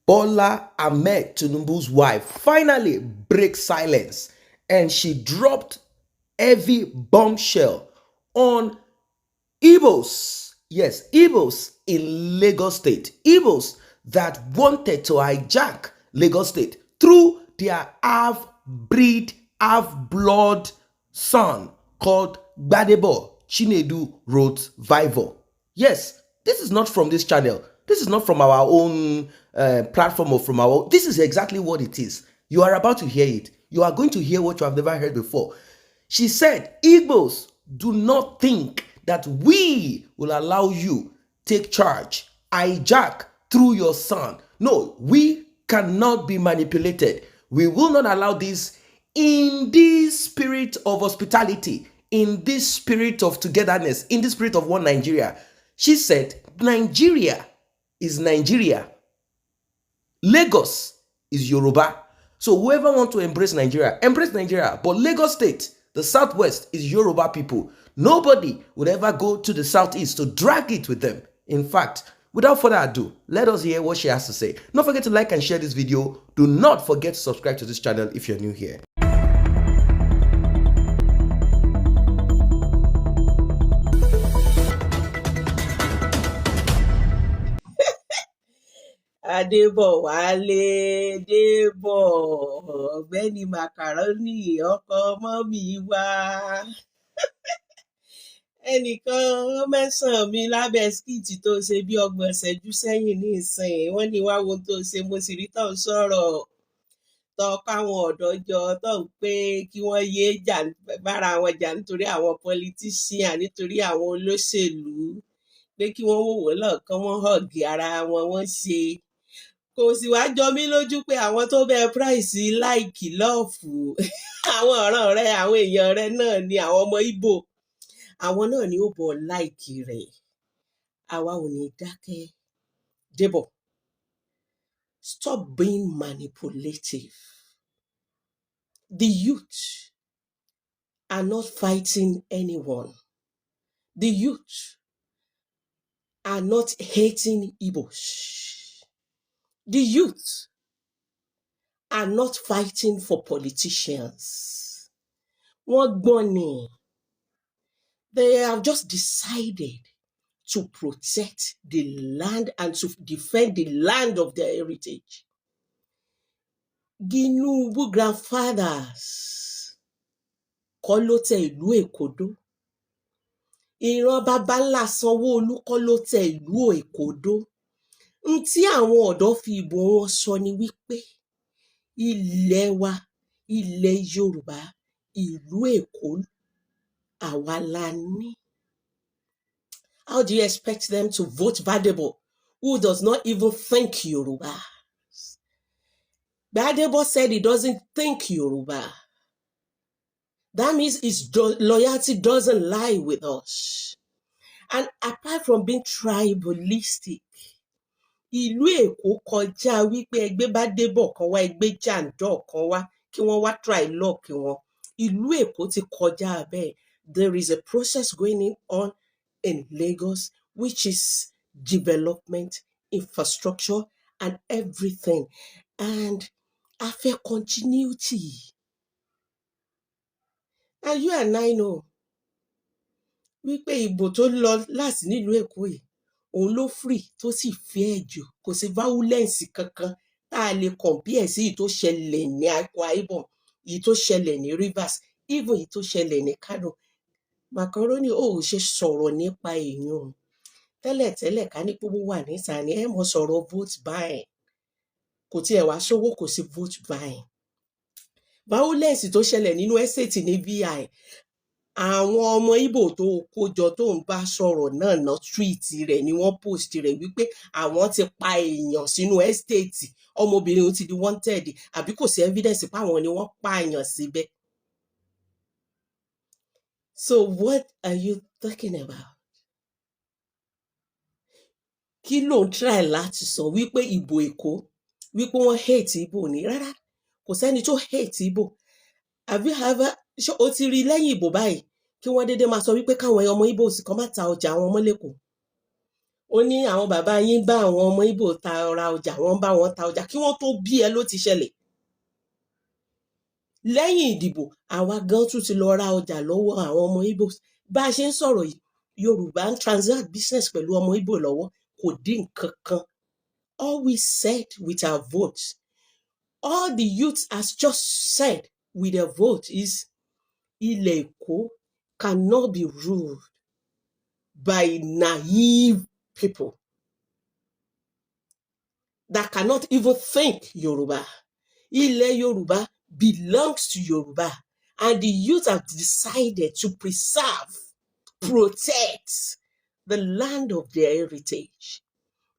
Bola Ahmed Tinubu's wife finally breaks silence and she dropped heavy bombshell on Igbos. Yes, Igbos in Lagos State. Igbos that wanted to hijack Lagos State through their half-breed, half-blood son called Gbadebo Chinedu Rottweiler. Yes, this is not from this channel. This is not from our own platform or from our. This is exactly what it is. You are about to hear it. You are going to hear what you have never heard before. She said, Igbos, do not think that we will allow you take charge, hijack through your son. No, we cannot be manipulated. We will not allow this in this spirit of hospitality, in this spirit of togetherness, in the spirit of one Nigeria. She said, Nigeria is Nigeria. Lagos is Yoruba. So whoever wants to embrace Nigeria. But Lagos State, the Southwest, is Yoruba people. Nobody would ever go to the Southeast to drag it with them. In fact, without further ado, let us hear what she has to say. Don't forget to like and share this video. Do not forget to subscribe to this channel if you're new here. Adébọ̀wálé Débọ̀ ọ̀gbẹ́ni Macaroni ọkọ mọ́mì wá. Ẹnìkan mẹ́sàn-án mi lábẹ́ skíìtì tó ṣe bí 30 ìṣẹ́jú sẹ́yìn ní ìsìn wọ́n ní wá wo tó ṣe mo sì rí tó ń sọ̀rọ̀ tó káwọn ọ̀dọ́ jọ tó ń pé kí wọ́n yéé jà bára wọn jà nítorí àwọn politician nítorí àwọn olóṣèlú pé kí wọ́n wò wọ́n lọ́ọ̀kan wọ́n họ̀gì ara wọn wọ́n ṣe kò sì wá jọ mí lójú pé àwọn tó bẹ́ẹ̀ price láìkì lọ́ọ̀fù àwọn ọ̀ràn rẹ àwọn èèyàn rẹ náà ni àwọn ọmọ Ìgbò àwọn náà ni ó bọ̀ láìkì rẹ̀ àwa ò ní dákẹ́. Débọ̀, stop being manipulative. The youth are not fighting anyone. The youth are not hating Igbos. The youth are not fighting for politicians. Wọ́n gbọ́n ni. They have just decided to protect the land and to defend the land of their heritage. Tinubu grandfathers kọ́ ló tẹ ìlú Èkó dó. Ìran baba ńlá Sanwó-Olú kọ́ ló tẹ ìlú Èkó dó. N tí àwọn ọ̀dọ́ fi ìbò wọn sọ ni wípé ilẹ̀ wa, ilẹ̀ Yorùbá, ìlú Èkó, àwa la ní. How do you expect them to vote Gbadebo, who does not even think Yoruba? Gbadebo said he doesn't think Yoruba. That means his loyalty doesn't lie with us. And apart from being tribalistic, ìlú Èkó kọjá wípé ẹgbẹ́ bá débọ̀ kan wá ẹgbẹ́ jàǹdọ̀ kan wá kí wọ́n wá try luck wọn. Ìlú Èkó ti kọjá bẹ́ẹ̀. There is a process going on in Lagos which is development, infrastructure and everything. And a fẹ́ continuity. And you and I know wípé ìbò tó lọ láti nílùú Èkó yìí òun ló free tó sì fair jù kò sí violence kankan tá a lè compare sí èyí tó ṣẹlẹ̀ ní Akwa Ibom, èyí tó ṣẹlẹ̀ ní Rivers, even èyí tó ṣẹlẹ̀ ní Kano. Macaroni ò ṣe sọ̀rọ̀ nípa èèyàn tẹ́lẹ̀tẹ́lẹ̀ ká ní gbogbo wà níta ni ẹ mọ̀ sọ̀rọ̀ vote buying kò tiẹ̀ wá sówó kò sí vote buying. Violence tó ṣẹlẹ̀ nínú estate ní VI àwọn ọmọ Ìgbò tó kójọ tó ń bá sọ̀rọ̀ náà ná tweet rẹ̀ ni wọ́n post rẹ̀ wípé àwọn ti pa èèyàn sínú estate ọmọbìnrin ti di wanted àbí kò sí evidence pé àwọn ni wọ́n pààyàn síbẹ̀. So what are you talking about? Kí ló ń try láti sọ wípé ìbò Èkó wípé wọ́n hate Ìgbò ni? Rárá, kò sẹ́ni tó hate Ìgbò. Have you ever ṣé o ti rí lẹ́yìn ìbò báyìí kí wọ́n dédé máa sọ wípé káwọn ọmọ Ìgbò sì kàn má ta ọjà àwọn ọmọ lẹ́kọ̀ọ́? ó ní àwọn bàbá yín bá àwọn ọmọ Ìgbò ra ọjà, wọ́n bá wọn ta ọjà kí wọ́n tó bí ẹ ló ti ṣẹlẹ̀. Lẹ́yìn ìdìbò àwa gan tún ti lọ ra ọjà lọ́wọ́ àwọn ọmọ Ìgbò. Bá a ṣe ń sọ̀rọ̀ yìí, Yorùbá ń transact business pẹ̀lú ọmọ Ìgbò lọ́wọ́, kò dín nǹkan kan. All we said with our votes, all the youth has just said with their vote is ilẹ̀ Èkó cannot be ruled by naive people that cannot even think Yoruba. Ilẹ̀ Yoruba belongs to Yoruba, and the youth have decided to preserve, protect the land of their heritage.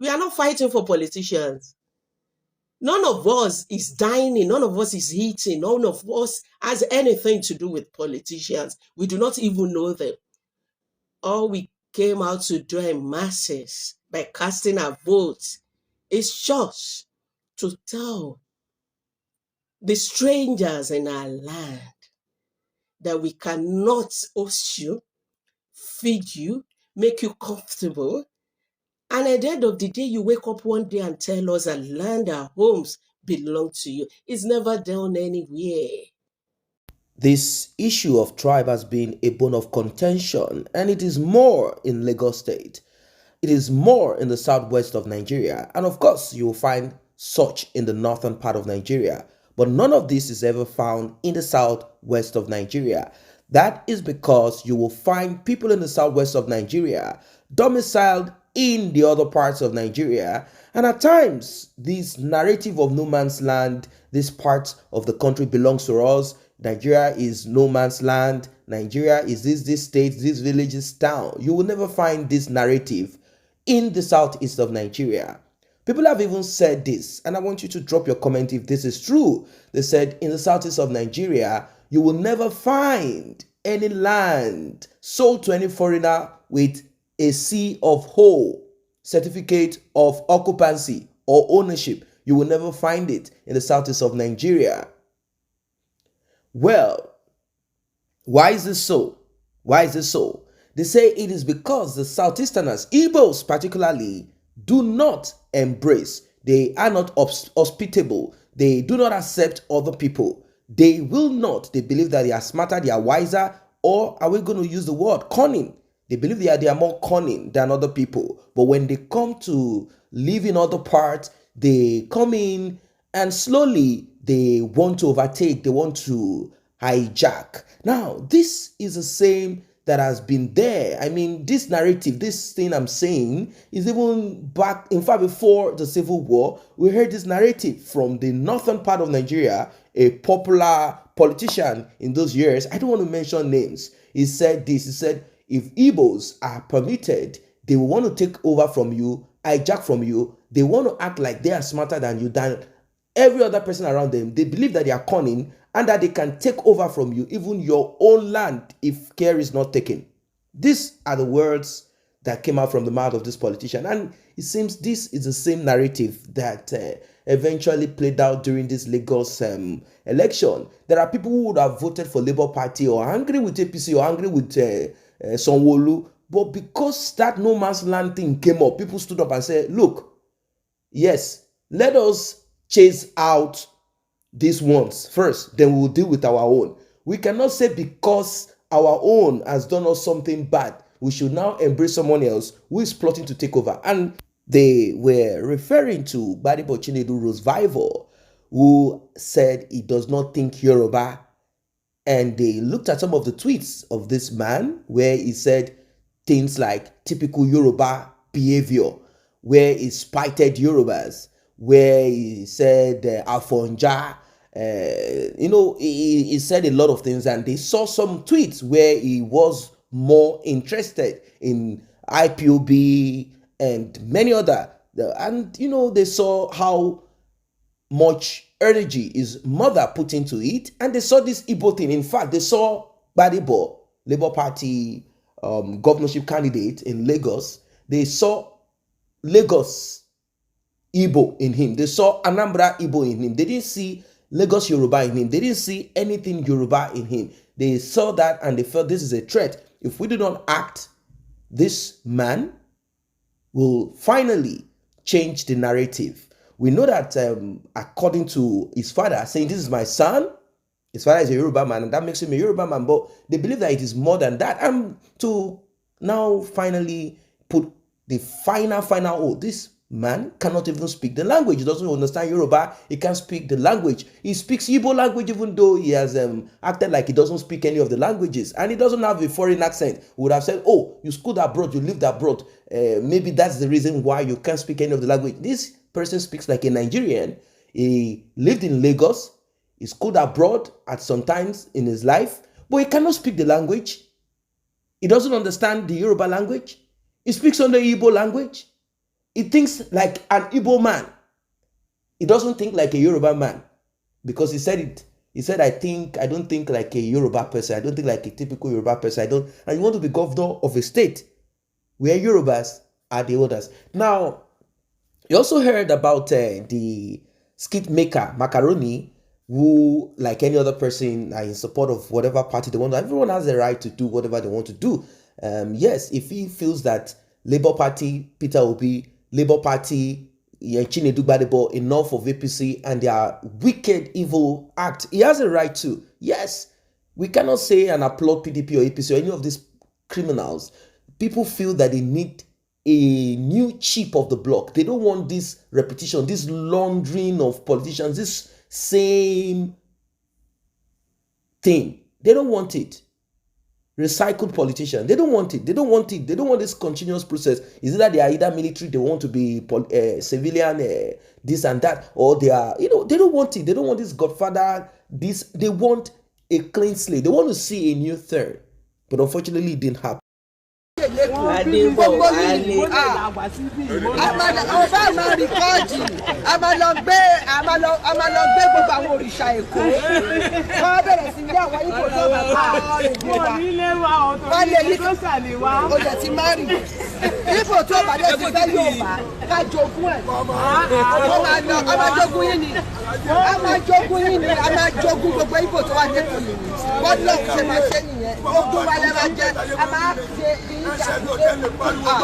We are not fighting for politicians. None of us is dining, none of us is eating, none of us has anything to do with politicians. We do not even know them. All we came out to do in masses by casting our votes is just to tell the strangers in our land that we cannot host you, feed you, make you comfortable. And at the end of the day, you wake up one day and tell us our land, our homes belong to you. It's never done anywhere. This issue of tribe has been a bone of contention, and it is more in Lagos State. It is more in the southwest of Nigeria, and of course, you will find such in the northern part of Nigeria. But none of this is ever found in the southwest of Nigeria. That is because you will find people in the southwest of Nigeria domiciled in the other parts of Nigeria, and at times, this narrative of no man's land, this part of the country belongs to us, Nigeria is no man's land, Nigeria is this state, this village, this town. You will never find this narrative in the southeast of Nigeria. People have even said this, and I want you to drop your comment if this is true. They said in the southeast of Nigeria, you will never find any land sold to any foreigner with a C of O, certificate of occupancy or ownership. You will never find it in the southeast of Nigeria. Well, why is this so? Why is this so? They say it is because the Southeasterners, Igbos particularly, do not embrace. They are not hospitable. They do not accept other people. They will not. They believe that they are smarter, they are wiser, or are we going to use the word cunning? They believe they are more cunning than other people. But when they come to live in other parts, they come in and slowly they want to overtake, they want to hijack. Now, this is the same that has been there. I mean, this narrative, this thing I'm saying, is even back, in fact, before the Civil War, we heard this narrative from the northern part of Nigeria. A popular politician in those years, I don't want to mention names, he said this, he said, if Igbos are permitted, they will want to take over from you, hijack from you, they want to act like they are smarter than you, than every other person around them. They believe that they are cunning and that they can take over from you, even your own land, if care is not taken. These are the words that came out from the mouth of this politician. And it seems this is the same narrative that eventually played out during this Lagos election. There are people who would have voted for Labour Party or angry with APC or angry with Sanwo-Olu. But because that no man's land thing came up, people stood up and said, look, yes, let us chase out these ones first, then we will deal with our own. We cannot say because our own has done us something bad, we should now embrace someone else who is plotting to take over. And they were referring to Gbadebo Chinedu's rival, who said he does not think Yoruba. And they looked at some of the tweets of this man where he said things like typical Yoruba behavior, where he spited Yorubas, where he said Afonja, he said a lot of things, and they saw some tweets where he was more interested in IPOB and many other, and they saw how much energy his mother put into it, and they saw this Igbo thing. In fact, they saw Gbadebo, Labour Party governorship candidate in Lagos. They saw Lagos Igbo in him. They saw Anambra Igbo in him. They didn't see Lagos Yoruba in him. They didn't see anything Yoruba in him. They saw that and they felt this is a threat. If we do not act, this man will finally change the narrative. We know that according to his father, saying, "This is my son," his father is a Yoruba man, and that makes him a Yoruba man, but they believe that it is more than that. And to now finally put the final, oh, this man cannot even speak the language. He doesn't understand Yoruba. He can't speak the language. He speaks Igbo language, even though he has acted like he doesn't speak any of the languages. And he doesn't have a foreign accent. We would have said, oh, you schooled abroad, you lived abroad. Maybe that's the reason why you can't speak any of the language. This person speaks like a Nigerian. He lived in Lagos. He schooled abroad at some times in his life, but he cannot speak the language. He doesn't understand the Yoruba language. He speaks only Igbo language. He thinks like an Igbo man. He doesn't think like a Yoruba man, because he said it. He said, I don't think like a Yoruba person. I don't think like a typical Yoruba person. And you want to be governor of a state where Yorubas are the others. Now, you also heard about the skit maker, Macaroni, who, like any other person, are in support of whatever party they want. Everyone has the right to do whatever they want to do. Yes, if he feels that Labour Party, Peter Obi, Labour Party, Chinedu Gbadebo, enough of APC and their wicked, evil act, he has a right to. Yes, we cannot say and applaud PDP or APC or any of these criminals. People feel that they need a new chip of the block. They don't want this repetition, this laundering of politicians, this same thing. They don't want it. Recycled politicians. They don't want it. They don't want it. They don't want this continuous process. Is it that they are either military, they want to be civilian, this and that, or they are, they don't want it. They don't want this godfather, this. They want a clean slate. They want to see a new third. But unfortunately, it didn't happen. Adébọ̀ alẹ́. ọba máa rìkọ́ọ̀dì a máa lọ gbé gbogbo àwọn òrìṣà Èkó wọ́n bẹ̀rẹ̀ sí ní àwọn Ìgbò tó bá bá wọ́n lè ní olè tí máa rì Ìgbò tó bá lè ti fẹ́ Yorùbá ká jogún ẹ̀ a máa jogún yín ni a máa jogún gbogbo Ìgbò tó wà lẹ́kọ̀ọ́ yìí wọ́n lọ ṣe máa ṣe nìyẹn gbogbo wa lè máa jẹ a máa ṣe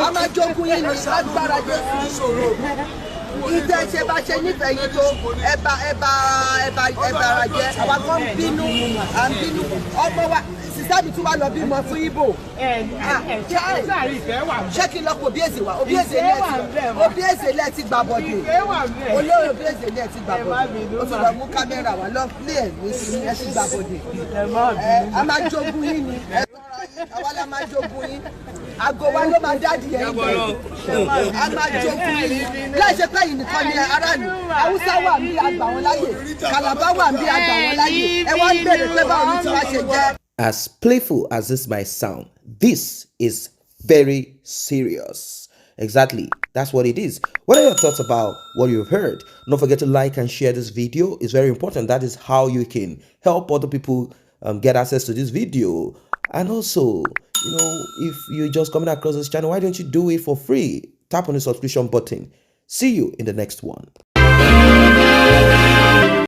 a máa jogún yín ní agbára Jésù ìtẹ́ ṣe bá ṣe nífẹ̀ẹ́ yìí tó ẹ̀bà jẹ́ àwa kan bínú ọmọ wa sísá mi tún wá lọ bímọ fún Ìgbò ṣé kí n lọ kó Obieze wá Obieze lẹ́ẹ̀tì gbà bọ̀dé olóyè Obieze lẹ́ẹ̀tì gbà bọ̀dé ó tún lọ mú kámẹ́rà wá lọ plé ẹ̀ ní sí ẹ̀tì gbà bọ̀dé a máa jogún yín ni àwa la máa jogún yín àgọ́ wa ló máa dádì ẹ̀ a máa jogún yín láì ṣe pé yìí nìkan ni aráàlú Haúsá wà ń bí àgbà wọn láyè Kàlàbá wà ń bí àgbà wọn láyè ẹ wá ń bèrè pé báwo ni tí wàá ṣe jẹ́. As playful as this might sound, this is very serious. Exactly, that's what it is. What are your thoughts about what you've heard? Don't forget to like and share this video. It's very important. That is how you can help other people get access to this video. And also, if you're just coming across this channel, why don't you do it for free? Tap on the subscription button. See you in the next one.